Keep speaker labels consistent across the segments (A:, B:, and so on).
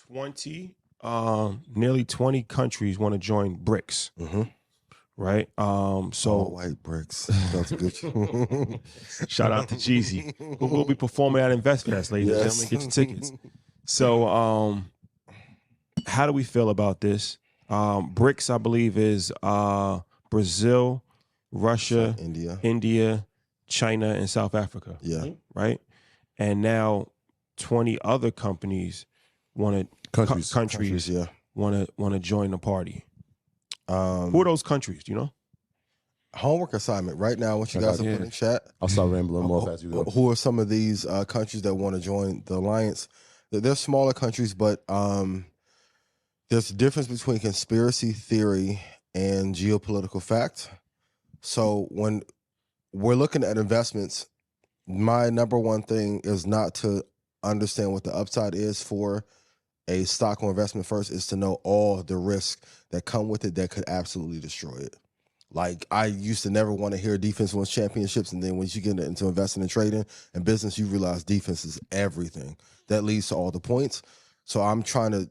A: nearly 20 countries want to join Brics. Right. So
B: all white bricks. Sounds good.
A: shout out to Jeezy, who will be performing at InvestFest, ladies and gentlemen. Get your tickets. So, how do we feel about this? Brics, I believe, is Brazil, Russia, India, China, and South Africa.
B: Yeah.
A: Right. And now 20 other companies want to countries want to join the party. Who are those countries? Do you know?
B: Homework assignment right now. What you guys are putting in chat?
C: I'll start rambling more as you go.
B: Who are some of these countries that want to join the alliance? They're smaller countries, but there's a difference between conspiracy theory and geopolitical fact. So when we're looking at investments, my number one thing is not to understand what the upside is for a stock or investment first, is to know all the risks that come with it that could absolutely destroy it. Like, I used to never want to hear defense wins championships, and then once you get into investing and trading and business, you realize defense is everything. That leads to all the points. So I'm trying to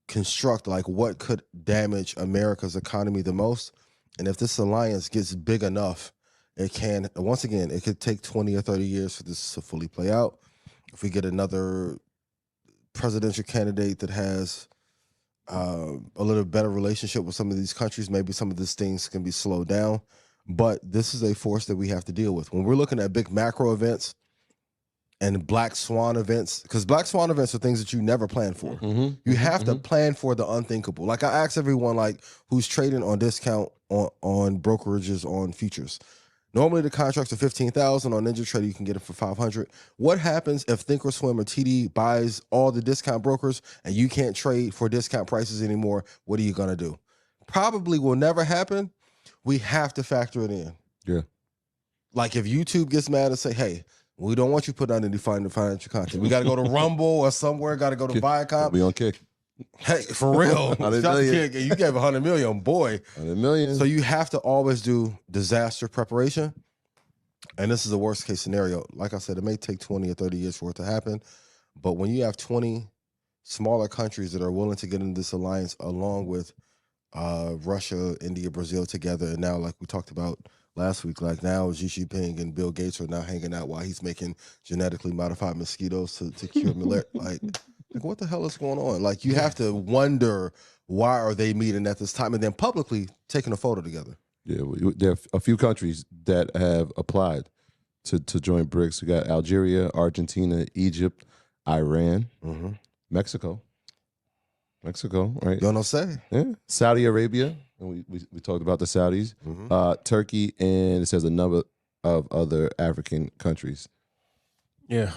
B: construct, like, what could damage America's economy the most. And if this alliance gets big enough, it can, once again, it could take 20 or 30 years for this to fully play out. If we get another presidential candidate that has a little better relationship with some of these countries, maybe some of these things can be slowed down. But this is a force that we have to deal with. When we're looking at big macro events and black swan events, because black swan events are things that you never plan for. You have to plan for the unthinkable. Like, I ask everyone, like, who's trading on discount on brokerages on futures. Normally the contracts are $15,000 on NinjaTrader. You can get it for $500. What happens if Thinkorswim or TD buys all the discount brokers and you can't trade for discount prices anymore? What are you gonna do? Probably will never happen. We have to factor it in.
C: Yeah.
B: Like, if YouTube gets mad and say, "Hey, we don't want you put on any financial content. We got to go to Rumble or somewhere. Got to go to Viacom."
C: We on Kick.
B: Hey, for real. You gave 100 million, boy.
C: 100 million.
B: So you have to always do disaster preparation. And this is the worst case scenario. Like I said, it may take 20 or 30 years for it to happen. But when you have 20 smaller countries that are willing to get into this alliance, along with Russia, India, Brazil together, and now, like we talked about last week, like now Xi Jinping and Bill Gates are now hanging out while he's making genetically modified mosquitoes to cure malaria. Like, what the hell is going on? Like, you have to wonder, why are they meeting at this time? And then publicly taking a photo together.
C: Yeah, there are a few countries that have applied to join BRICS. We got Algeria, Argentina, Egypt, Iran, Mexico, right?
B: You don't say.
C: Yeah, Saudi Arabia. And we talked about the Saudis, Turkey, and it says a number of other African countries.
A: Yeah.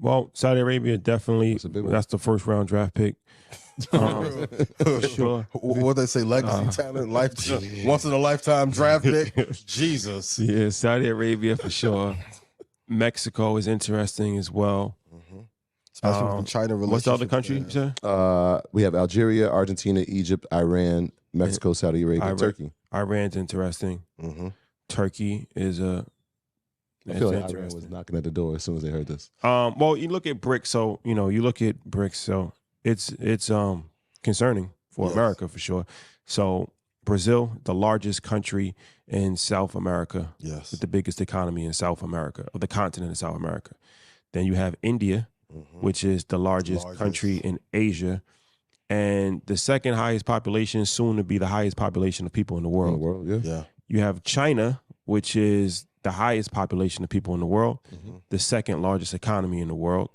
A: Well, Saudi Arabia definitely. That's the first round draft pick.
B: Sure. What they say, legacy talent, once in a lifetime draft pick. Jesus.
A: Yeah, Saudi Arabia for sure. Mexico is interesting as well.
B: Especially with the China relationship.
A: What's the other country you said?
C: We have Algeria, Argentina, Egypt, Iran, Mexico, Saudi Arabia, Turkey.
A: Iran's interesting. Turkey is a.
C: I feel like Iran was knocking at the door as soon as they heard this.
A: Well, you look at BRICS, so so it's concerning for America for sure. So Brazil, the largest country in South America, with the biggest economy in South America, or the continent of South America. Then you have India, which is the largest country in Asia, and the second highest population, soon to be the highest population of people in the world. You have China, which is the highest population of people in the world, the second largest economy in the world.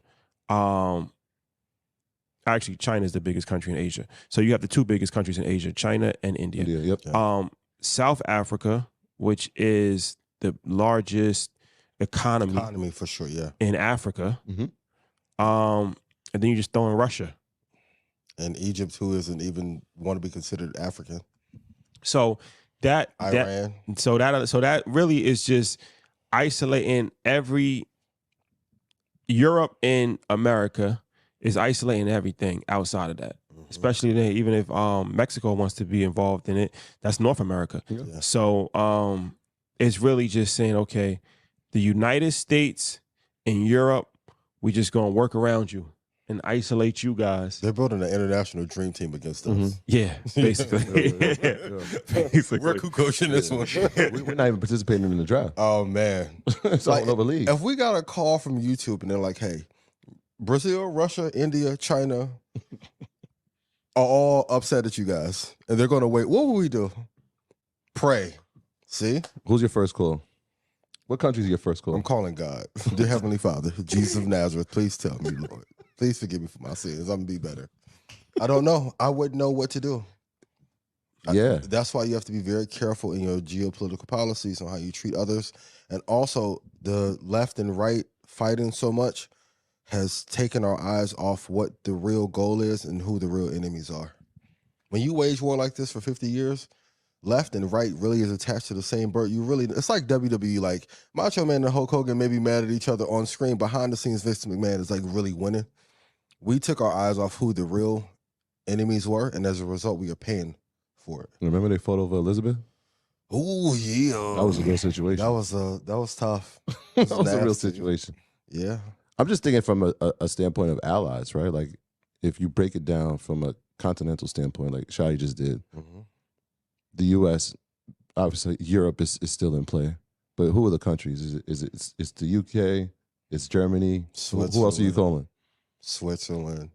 A: Actually, China is the biggest country in Asia. So you have the two biggest countries in Asia, China and India. South Africa, which is the largest economy
B: for sure,
A: in Africa. And then you just throw in Russia.
B: And Egypt, who isn't even want to be considered African.
A: So
B: Iran.
A: So that really is just isolating Europe and America is isolating everything outside of that. Especially even if Mexico wants to be involved in it, that's North America. So it's really just saying, okay, the United States and Europe, we just gonna work around you. and isolate you guys.
B: They're building an international dream team against us.
A: Yeah, basically. Basically.
B: We're coaching this one.
C: We're not even participating in the draft.
B: Oh man,
C: It's all over league.
B: If we got a call from YouTube and they're like, "Hey, Brazil, Russia, India, China are all upset at you guys, and they're going to wait," what will we do? Pray. See,
C: Who's your first call? What country is your first call?
B: I'm calling God, dear Heavenly Father, Jesus of Nazareth. Please tell me, Lord. Please forgive me for my sins. I'm gonna be better. I don't know. I wouldn't know what to do.
C: Yeah.
B: That's why you have to be very careful in your geopolitical policies on how you treat others. And also, the left and right fighting so much has taken our eyes off what the real goal is and who the real enemies are. When you wage war like this for 50 years, left and right really is attached to the same bird. It's like WWE. Like Macho Man and Hulk Hogan may be mad at each other on screen. Behind the scenes, Vince McMahon is like really winning. We took our eyes off who the real enemies were, and as a result, we are paying for it.
C: Remember they fought over Elizabeth?
B: Oh yeah,
C: That was a real situation.
B: that was tough.
C: That was a real
B: nasty.
C: situation.
B: Yeah,
C: I'm just thinking from a standpoint of allies, right? Like, if you break it down from a continental standpoint, like Shadi just did, the U.S., obviously Europe is still in play, but who are the countries? It's the UK, it's Germany. Who else are you calling?
B: Switzerland.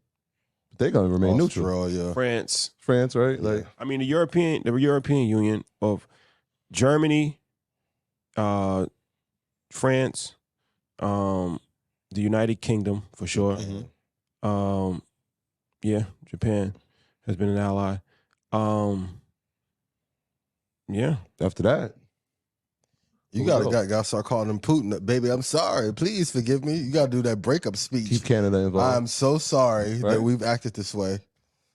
C: They're gonna remain neutral.
B: Australia,
A: France.
C: France, right?
B: Yeah.
C: Like,
A: I mean, the European Union of Germany, France, the United Kingdom for sure. Yeah, Japan has been an ally. Yeah.
C: after that,
B: You gotta start calling him Putin. Baby, I'm sorry. Please forgive me. You gotta do that breakup speech.
C: keep Canada involved.
B: I'm so sorry
C: Right.
B: that we've acted this way.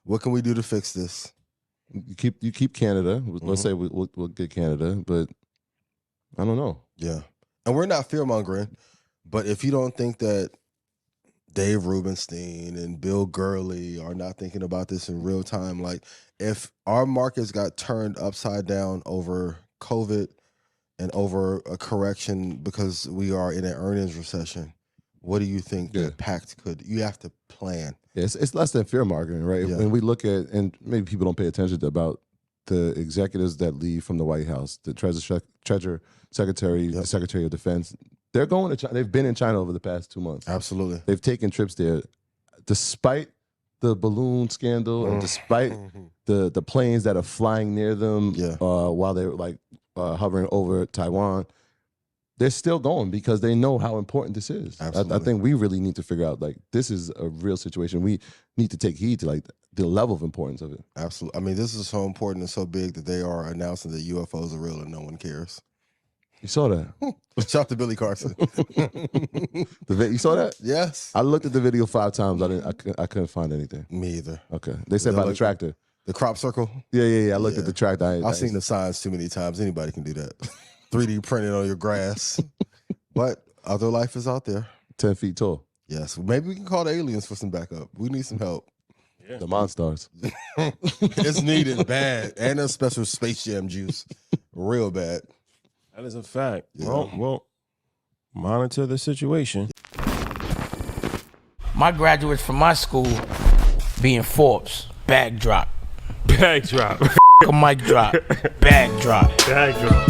B: What can we do to fix this?
C: You keep Canada. Let's say we'll get Canada, but I don't know.
B: Yeah. And we're not fear mongering, but if you don't think that Dave Rubenstein and Bill Gurley are not thinking about this in real time, like if our markets got turned upside down over COVID and over a correction because we are in an earnings recession, what do you think the impact could? You have to plan.
C: Yeah, it's less than fear mongering, right?
B: Yeah.
C: When we look at, and maybe people don't pay attention to about the executives that leave from the White House, the Treasurer Secretary, the Secretary of Defense, they're going to China. They've been in China over the past 2 months.
B: Absolutely.
C: They've taken trips there, despite the balloon scandal and despite the planes that are flying near them while they're like hovering over Taiwan. They're still going because they know how important this is. I think we really need to figure out, like, this is a real situation. We need to take heed to like the level of importance of it.
B: Absolutely. I mean, this is so important and so big that they are announcing that UFOs are real and no one cares.
C: You saw that?
B: Shout out to Billy Carson.
C: You saw that?
B: Yes.
C: I looked at the video 5 times. I couldn't find anything.
B: Me either.
C: Okay. They said by the tractor.
B: The crop circle?
C: Yeah. I looked at the tractor.
B: I've seen the signs too many times. Anybody can do that. 3D printed on your grass. But other life is out there.
C: 10 feet tall.
B: Yes. Maybe we can call the aliens for some backup. We need some help.
A: Yeah.
C: The Monstars.
B: It's needed bad. And a special Space Jam juice. Real bad.
A: That is a fact.
B: Yeah.
A: Well, monitor the situation.
D: My graduates from my school being Forbes, bag drop.
A: Bag drop.
D: A mic drop, bag drop.
A: Bag drop.